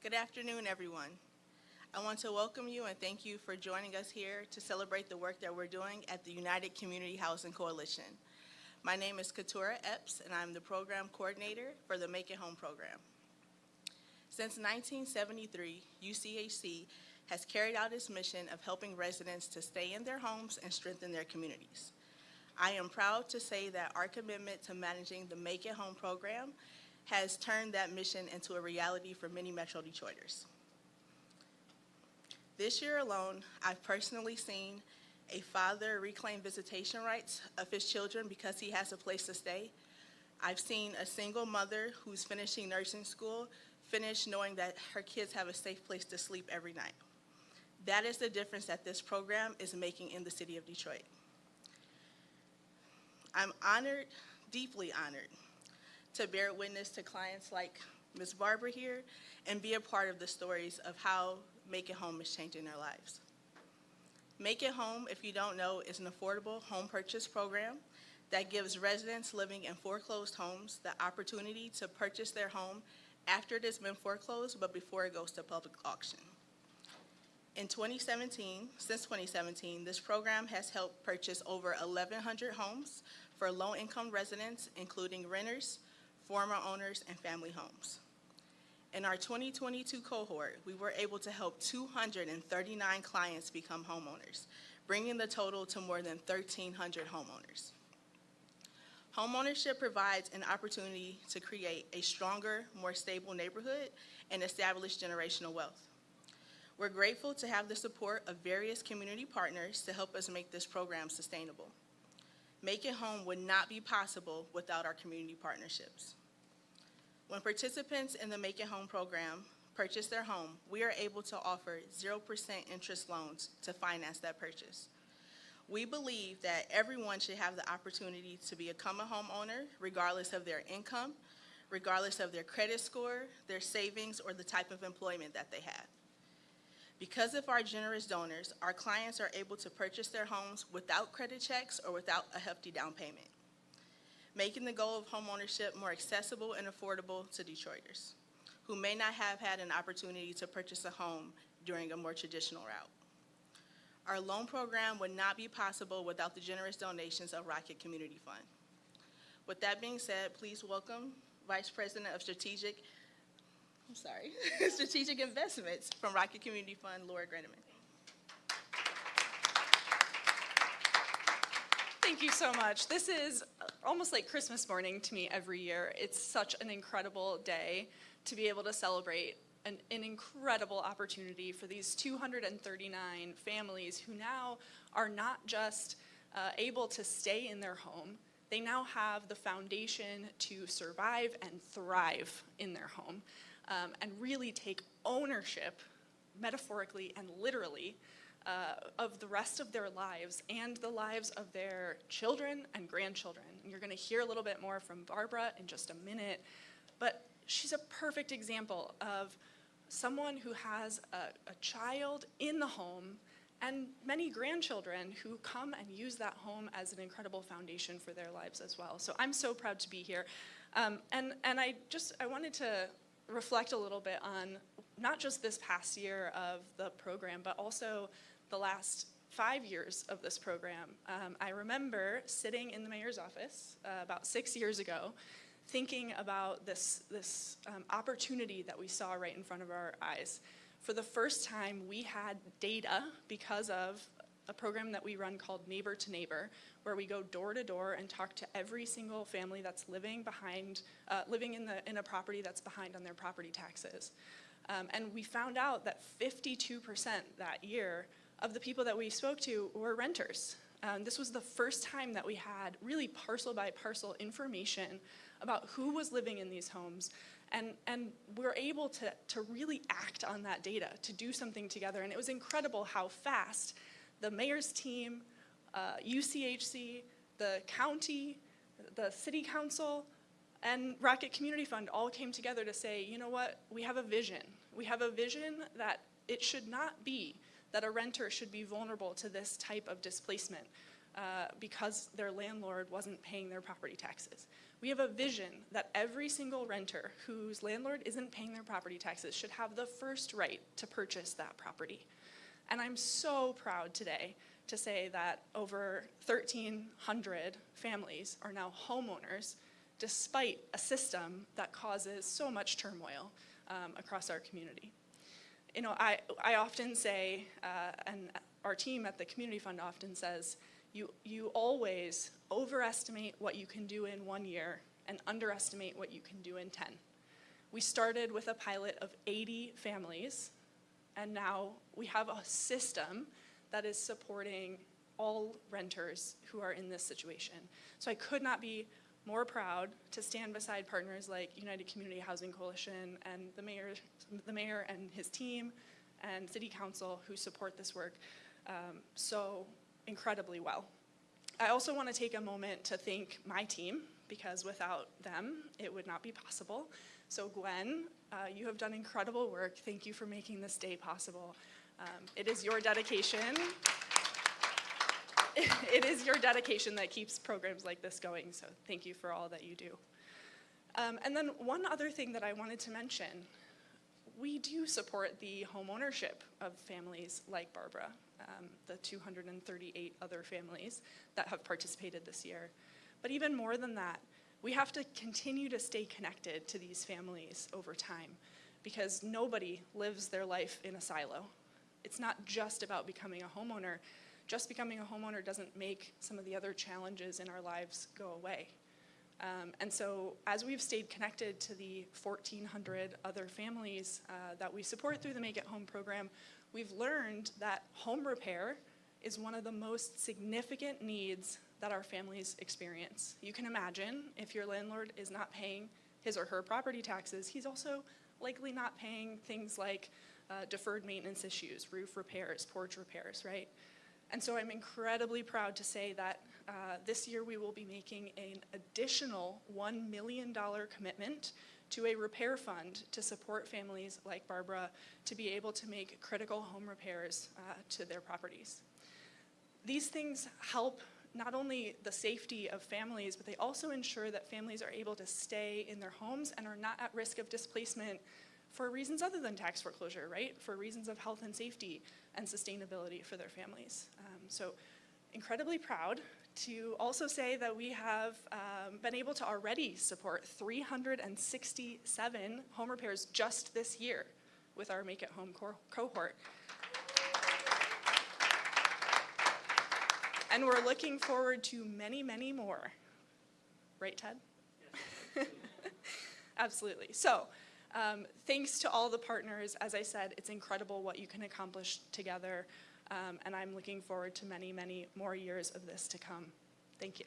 Good afternoon, everyone. I want to welcome you and thank you for joining us here to celebrate the work that we're doing at the United Community Housing Coalition. My name is Katura Epps, and I'm the program coordinator for the Make It Home program. Since 1973, UCHC has carried out its mission of helping residents to stay in their homes and strengthen their communities. I am proud to say that our commitment to managing the Make It Home program has turned that mission into a reality for many Metro Detroiters. This year alone, I've personally seen a father reclaim visitation rights of his children because he has a place to stay. I've seen a single mother who's finishing nursing school finish knowing that her kids have a safe place to sleep every night. That is the difference that this program is making in the city of Detroit. I'm honored, deeply honored, to bear witness to clients like Ms. Barbara here and be a part of the stories of how Make It Home is changing their lives. Make It Home, if you don't know, is an affordable home purchase program that gives residents living in foreclosed homes the opportunity to purchase their home after it has been foreclosed, but before it goes to public auction. Since 2017, this program has helped purchase over 1,100 homes for low-income residents, including renters, former owners, and family homes. In our 2022 cohort, we were able to help 239 clients become homeowners, bringing the total to more than 1,300 homeowners. Homeownership provides an opportunity to create a stronger, more stable neighborhood and establish generational wealth. We're grateful to have the support of various community partners to help us make this program sustainable. Make It Home would not be possible without our community partnerships. When participants in the Make It Home program purchase their home, we are able to offer 0% interest loans to finance that purchase. We believe that everyone should have the opportunity to become a homeowner regardless of their income, regardless of their credit score, their savings, or the type of employment that they have. Because of our generous donors, our clients are able to purchase their homes without credit checks or without a hefty down payment, making the goal of homeownership more accessible and affordable to Detroiters who may not have had an opportunity to purchase a home during a more traditional route. Our loan program would not be possible without the generous donations of Rocket Community Fund. With that being said, please welcome Vice President of Strategic Investments from Rocket Community Fund, Laura Greneman. Thank you so much. This is almost like Christmas morning to me every year. It's such an incredible day to be able to celebrate an incredible opportunity for these 239 families who now are not just able to stay in their home, they now have the foundation to survive and thrive in their home and really take ownership, metaphorically and literally, of the rest of their lives and the lives of their children and grandchildren. And you're gonna hear a little bit more from Barbara in just a minute, but she's a perfect example of someone who has a child in the home and many grandchildren who come and use that home as an incredible foundation for their lives as well. So I'm so proud to be here. And I wanted to reflect a little bit on not just this past year of the program, but also the last 5 years of this program. I remember sitting in the mayor's office about 6 years ago, thinking about this opportunity that we saw right in front of our eyes. For the first time, we had data because of a program that we run called Neighbor to Neighbor, where we go door to door and talk to every single family that's living in a property that's behind on their property taxes. And we found out that 52% that year of the people that we spoke to were renters. This was the first time that we had really parcel by parcel information about who was living in these homes, and we're able to really act on that data, to do something together. And it was incredible how fast the mayor's team, UCHC, the county, the city council, and Rocket Community Fund all came together to say, you know what, we have a vision. We have a vision that it should not be that a renter should be vulnerable to this type of displacement. because their landlord wasn't paying their property taxes. We have a vision that every single renter whose landlord isn't paying their property taxes should have the first right to purchase that property. And I'm so proud today to say that over 1,300 families are now homeowners, despite a system that causes so much turmoil across our community. You know, I often say, and our team at the Community Fund often says, you always overestimate what you can do in 1 year and underestimate what you can do in 10. We started with a pilot of 80 families, and now we have a system that is supporting all renters who are in this situation. So I could not be more proud to stand beside partners like United Community Housing Coalition and the mayor and his team and city council who support this work so incredibly well. I also want to take a moment to thank my team, because without them, it would not be possible. So Gwen, you have done incredible work. Thank you for making this day possible. It is your dedication. It is your dedication that keeps programs like this going, so thank you for all that you do. And then one other thing that I wanted to mention, we do support the homeownership of families like Barbara, the 238 other families that have participated this year. But even more than that, we have to continue to stay connected to these families over time, because nobody lives their life in a silo. It's not just about becoming a homeowner. Just becoming a homeowner doesn't make some of the other challenges in our lives go away. And so as we've stayed connected to the 1,400 other families that we support through the Make It Home program, we've learned that home repair is one of the most significant needs that our families experience. You can imagine if your landlord is not paying his or her property taxes, he's also likely not paying things like deferred maintenance issues, roof repairs, porch repairs, right? And so I'm incredibly proud to say that this year we will be making an additional $1 million commitment to a repair fund to support families like Barbara to be able to make critical home repairs to their properties. These things help not only the safety of families, but they also ensure that families are able to stay in their homes and are not at risk of displacement for reasons other than tax foreclosure, right? For reasons of health and safety and sustainability for their families. So incredibly proud to also say that we have been able to already support 367 home repairs just this year with our Make It Home cohort. And we're looking forward to many, many more. Right, Ted? Yes. Absolutely. So, thanks to all the partners. As I said, it's incredible what you can accomplish together, and I'm looking forward to many, many more years of this to come. Thank you.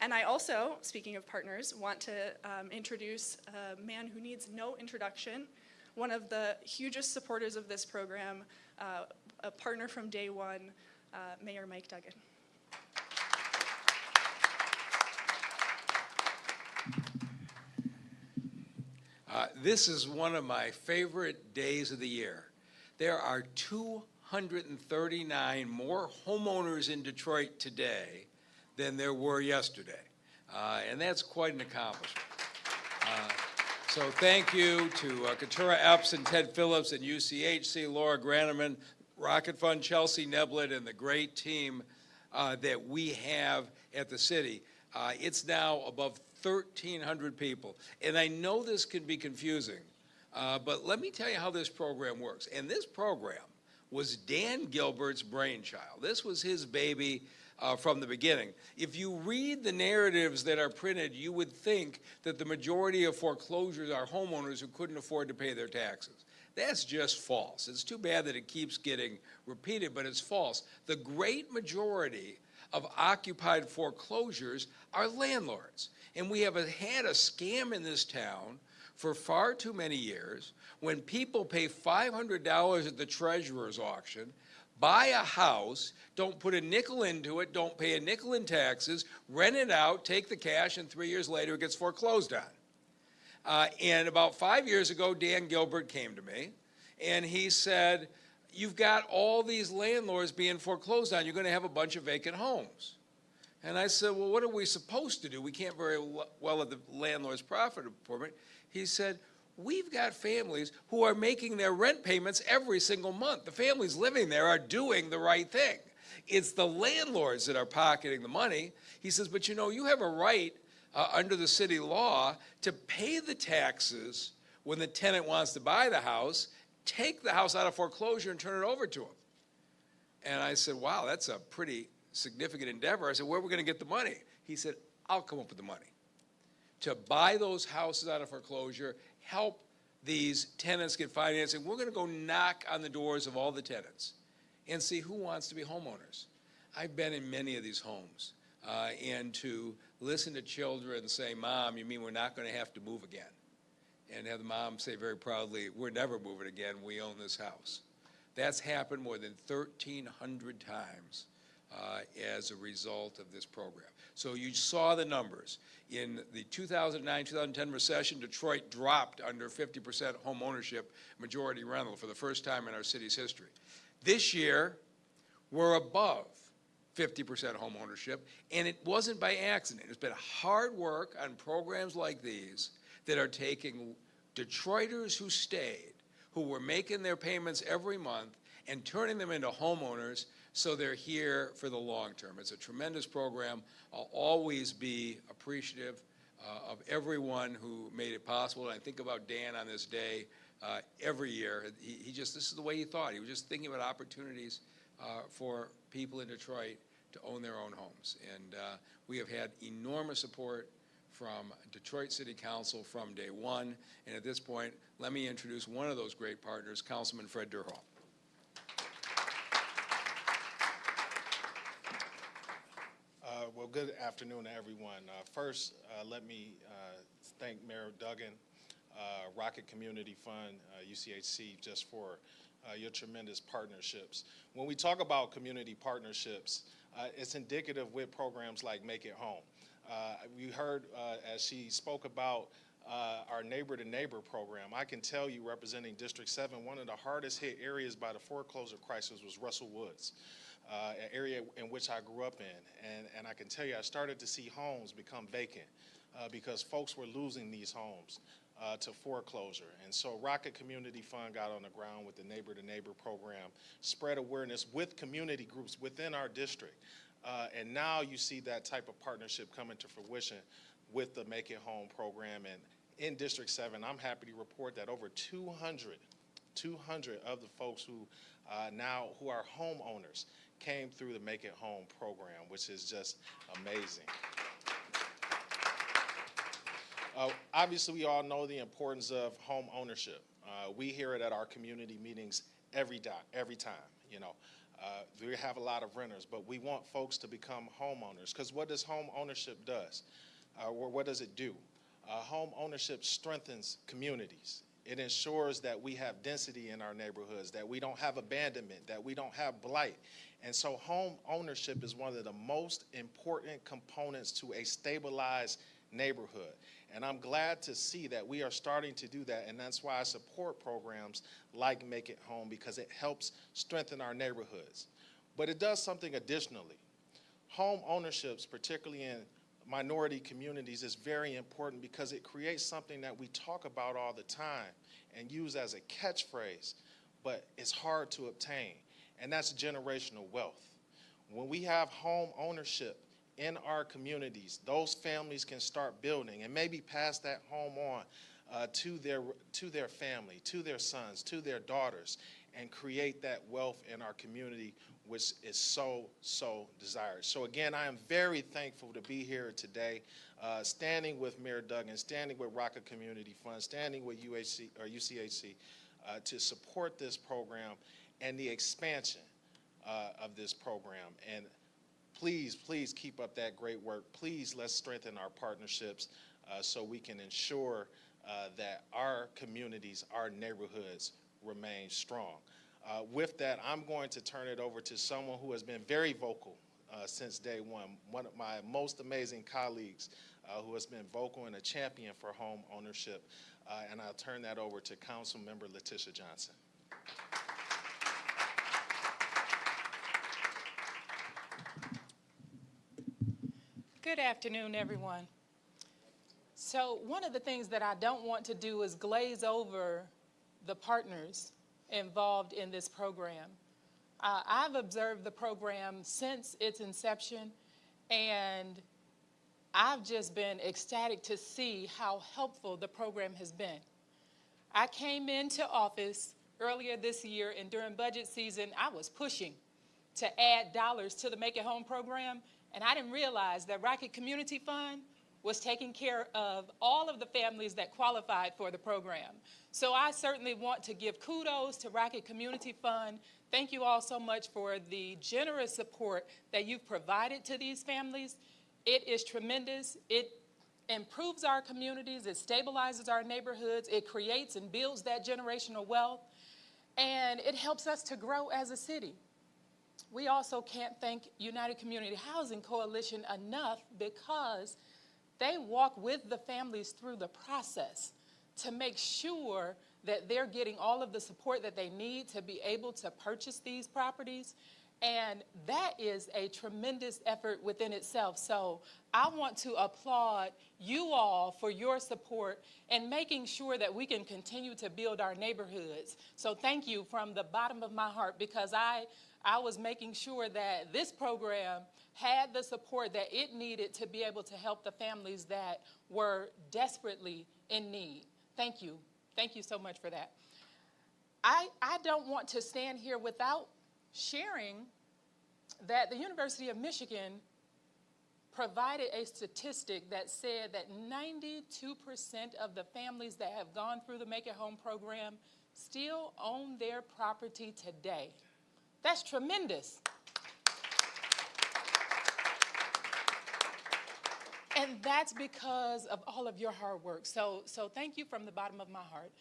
And I also, speaking of partners, want to introduce a man who needs no introduction, one of the hugest supporters of this program, a partner from day one, Mayor Mike Duggan. This is one of my favorite days of the year. There are 239 more homeowners in Detroit today than there were yesterday. And that's quite an accomplishment. So thank you to Katura Epps and Ted Phillips and UCHC, Laura Graneman, Rocket Fund, Chelsea Neblett, and the great team that we have at the city. It's now above 1,300 people. And I know this can be confusing, but let me tell you how this program works. And this program was Dan Gilbert's brainchild. This was his baby from the beginning. If you read the narratives that are printed, you would think that the majority of foreclosures are homeowners who couldn't afford to pay their taxes. That's just false. It's too bad that it keeps getting repeated, but it's false. The great majority of occupied foreclosures are landlords. And we have had a scam in this town for far too many years when people pay $500 at the treasurer's auction, buy a house, don't put a nickel into it, don't pay a nickel in taxes, rent it out, take the cash, and 3 years later it gets foreclosed on. And about 5 years ago, Dan Gilbert came to me, and he said, you've got all these landlords being foreclosed on. You're going to have a bunch of vacant homes. And I said, well, what are we supposed to do? We can't very well at the landlord's profit department. He said, we've got families who are making their rent payments every single month. The families living there are doing the right thing. It's the landlords that are pocketing the money. He says, but you know, you have a right under the city law to pay the taxes when the tenant wants to buy the house, take the house out of foreclosure and turn it over to them. And I said, wow, that's a pretty significant endeavor. I said, where are we going to get the money? He said, I'll come up with the money to buy those houses out of foreclosure, help these tenants get financing. We're going to go knock on the doors of all the tenants and see who wants to be homeowners. I've been in many of these homes, and to listen to children say, Mom, you mean we're not going to have to move again? And have the mom say very proudly, we're never moving again, we own this house. That's happened more than 1,300 times as a result of this program. So you saw the numbers. In the 2009-2010 recession, Detroit dropped under 50% home ownership, majority rental, for the first time in our city's history. This year, we're above 50% home ownership, and it wasn't by accident. It's been hard work on programs like these that are taking Detroiters who stayed, who were making their payments every month, and turning them into homeowners so they're here for the long term. It's a tremendous program. I'll always be appreciative of everyone who made it possible. And I think about Dan on this day every year. This is the way he thought. He was just thinking about opportunities for people in Detroit to own their own homes. And we have had enormous support from Detroit City Council from day one. And at this point, let me introduce one of those great partners, Councilman Fred Durhall. Well, good afternoon to everyone. First, let me thank Mayor Duggan, Rocket Community Fund, UCHC, just for your tremendous partnerships. When we talk about community partnerships, it's indicative with programs like Make It Home. We heard as she spoke about our Neighbor to Neighbor program. I can tell you, representing District 7, one of the hardest hit areas by the foreclosure crisis was Russell Woods, an area in which I grew up in. And I can tell you, I started to see homes become vacant because folks were losing these homes to foreclosure. And so Rocket Community Fund got on the ground with the Neighbor to Neighbor program, spread awareness with community groups within our district. And now you see that type of partnership coming to fruition with the Make It Home program. And in District 7, I'm happy to report that over 200 of the folks who who are homeowners came through the Make It Home program, which is just amazing. Obviously, we all know the importance of home ownership. We hear it at our community meetings every time, you know. We have a lot of renters, but we want folks to become homeowners, because what does home ownership does? Or what does it do? Home ownership strengthens communities. It ensures that we have density in our neighborhoods, that we don't have abandonment, that we don't have blight. And so home ownership is one of the most important components to a stabilized neighborhood. And I'm glad to see that we are starting to do that, and that's why I support programs like Make It Home, because it helps strengthen our neighborhoods. But it does something additionally. Home ownerships, particularly in minority communities, is very important because it creates something that we talk about all the time and use as a catchphrase, but it's hard to obtain, and that's generational wealth. When we have home ownership in our communities, those families can start building and maybe pass that home on to their family, to their sons, to their daughters, and create that wealth in our community, which is so desired. So again, I am very thankful to be here today, standing with Mayor Duggan, standing with Rocket Community Fund, standing with UCHC to support this program and the expansion of this program. And please keep up that great work. Please, let's strengthen our partnerships so we can ensure that our communities, our neighborhoods remain strong. With that, I'm going to turn it over to someone who has been very vocal since day one of my most amazing colleagues who has been vocal and a champion for home ownership. And I'll turn that over to Councilmember Letitia Johnson. Good afternoon, everyone. So one of the things that I don't want to do is glaze over the partners involved in this program. I've observed the program since its inception, and I've just been ecstatic to see how helpful the program has been. I came into office earlier this year, and during budget season, I was pushing to add dollars to the Make It Home program, and I didn't realize that Rocket Community Fund was taking care of all of the families that qualified for the program. So I certainly want to give kudos to Rocket Community Fund. Thank you all so much for the generous support that you've provided to these families. It is tremendous. It improves our communities, it stabilizes our neighborhoods, it creates and builds that generational wealth, and it helps us to grow as a city. We also can't thank United Community Housing Coalition enough because they walk with the families through the process to make sure that they're getting all of the support that they need to be able to purchase these properties. And that is a tremendous effort within itself. So I want to applaud you all for your support and making sure that we can continue to build our neighborhoods. So thank you from the bottom of my heart, because I was making sure that this program had the support that it needed to be able to help the families that were desperately in need. Thank you. Thank you so much for that. I don't want to stand here without sharing that the University of Michigan provided a statistic that said that 92% of the families that have gone through the Make It Home program still own their property today. That's tremendous. And that's because of all of your hard work. So thank you from the bottom of my heart.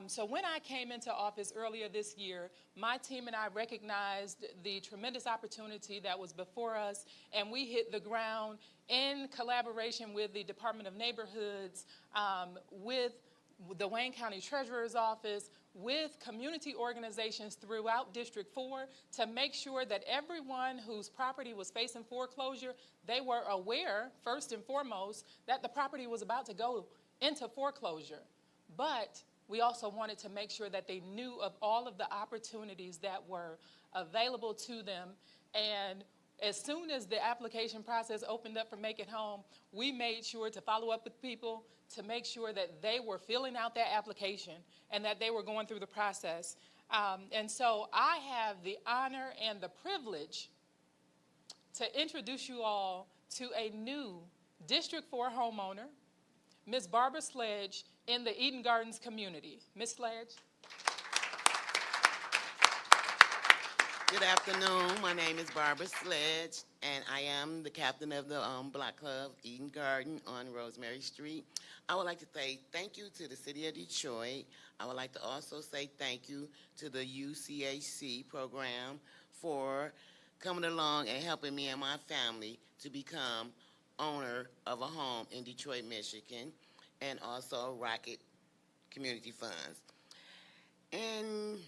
So when I came into office earlier this year, my team and I recognized the tremendous opportunity that was before us, and we hit the ground in collaboration with the Department of Neighborhoods, with the Wayne County Treasurer's Office, with community organizations throughout District 4 to make sure that everyone whose property was facing foreclosure, they were aware, first and foremost, that the property was about to go into foreclosure. But we also wanted to make sure that they knew of all of the opportunities that were available to them. And as soon as the application process opened up for Make It Home, we made sure to follow up with people to make sure that they were filling out that application and that they were going through the process. And so I have the honor and the privilege to introduce you all to a new District 4 homeowner, Ms. Barbara Sledge, in the Eden Gardens community. Ms. Sledge. Good afternoon. My name is Barbara Sledge, and I am the captain of the Block Club Eden Garden on Rosemary Street. I would like to say thank you to the City of Detroit. I would like to also say thank you to the UCHC program for coming along and helping me and my family to become owner of a home in Detroit, Michigan, and also Rocket Community Funds. And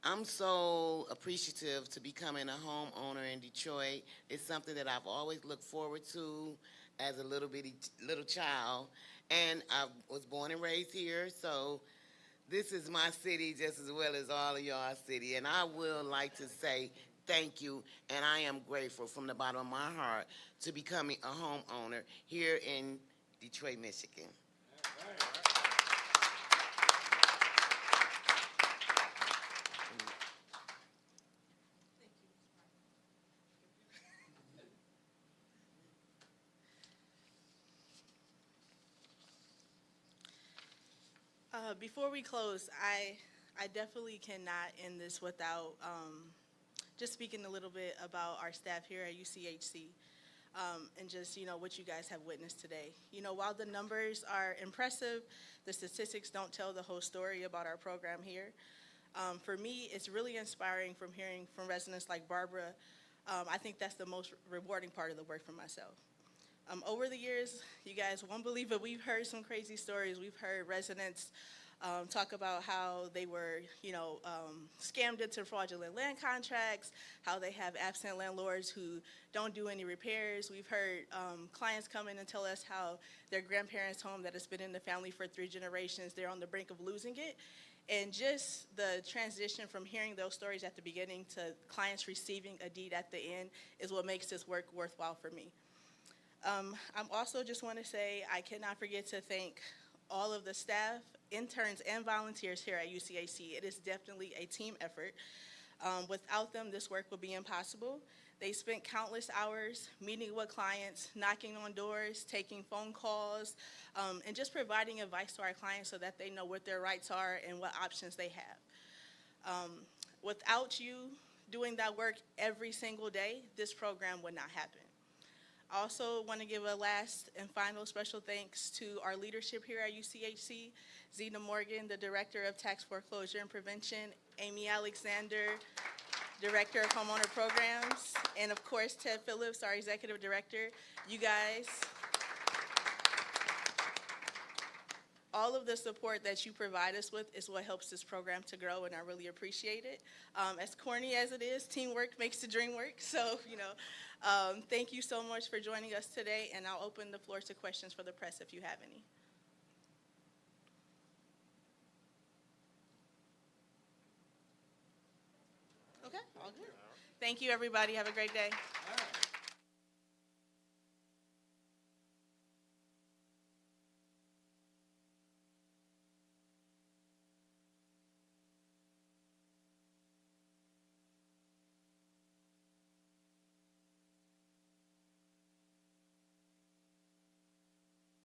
I'm so appreciative to becoming a homeowner in Detroit. It's something that I've always looked forward to as a little child. And I was born and raised here, so this is my city just as well as all of y'all's city. And I would like to say thank you, and I am grateful from the bottom of my heart to becoming a homeowner here in Detroit, Michigan. Before we close, I definitely cannot end this without just speaking a little bit about our staff here at UCHC and just, what you guys have witnessed today. While the numbers are impressive, the statistics don't tell the whole story about our program here. For me, it's really inspiring from hearing from residents like Barbara. I think that's the most rewarding part of the work for myself. Over the years, you guys won't believe it, we've heard some crazy stories. We've heard residents talk about how they were, scammed into fraudulent land contracts, how they have absent landlords who don't do any repairs. We've heard clients come in and tell us how their grandparents' home that has been in the family for 3 generations, they're on the brink of losing it. And just the transition from hearing those stories at the beginning to clients receiving a deed at the end is what makes this work worthwhile for me. I'm also just want to say I cannot forget to thank all of the staff, interns, and volunteers here at UCHC. It is definitely a team effort. Without them, this work would be impossible. They spent countless hours meeting with clients, knocking on doors, taking phone calls, and just providing advice to our clients so that they know what their rights are and what options they have. Without you doing that work every single day, this program would not happen. I also want to give a last and final special thanks to our leadership here at UCHC, Zena Morgan, the Director of Tax Foreclosure and Prevention, Amy Alexander, Director of Homeowner Programs, and of course, Ted Phillips, our Executive Director. You guys, all of the support that you provide us with is what helps this program to grow, and I really appreciate it. As corny as it is, teamwork makes the dream work. So, thank you so much for joining us today, and I'll open the floor to questions for the press if you have any. Okay, all good. Thank you, everybody. Have a great day.